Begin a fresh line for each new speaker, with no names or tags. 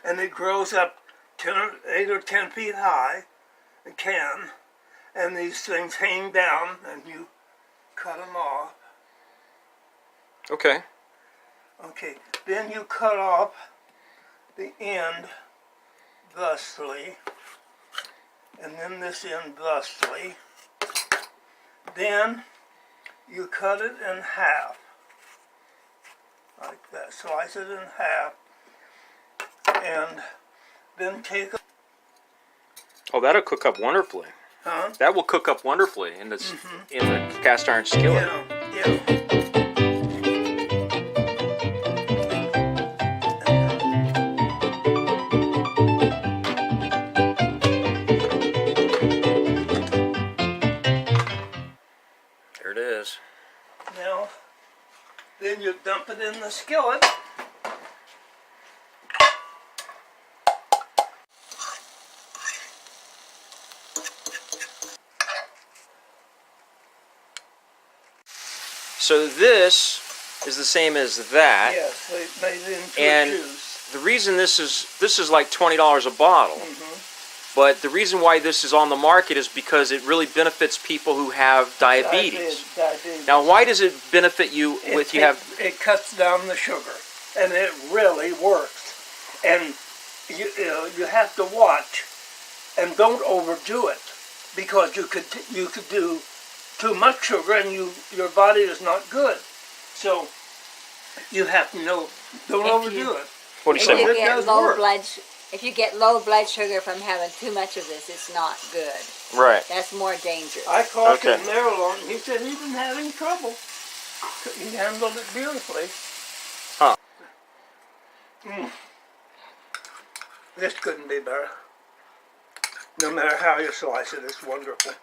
and it grows up 8 or 10 feet high. It can, and these things hang down, and you cut them off.
Okay.
Okay, then you cut off the end thusly, and then this end thusly. Then you cut it in half, like that. Slice it in half, and then take a...
Oh, that'll cook up wonderfully.
Huh?
That will cook up wonderfly in the cast iron skillet.
Yeah.
There it is.
Now, then you dump it in the skillet.
So this is the same as that.
Yes, they made it into
and
a juice.
The reason this is like $20 a bottle. But the reason why this is on the market is because it really benefits people who have diabetes. Now, why does it benefit you
It cuts down the sugar, and it really works. And you have to watch, and don't overdo it, because you could do too much sugar, and your body is not good. So you have to know, don't overdo it.
What do you say?
If you get low blood sugar from having too much of this, it's not good.
Right.
That's more dangerous.
I cautioned Melon. He said he didn't have any trouble. He handled it beautifully.
Huh.
This couldn't be better. No matter how you slice it, it's wonderful.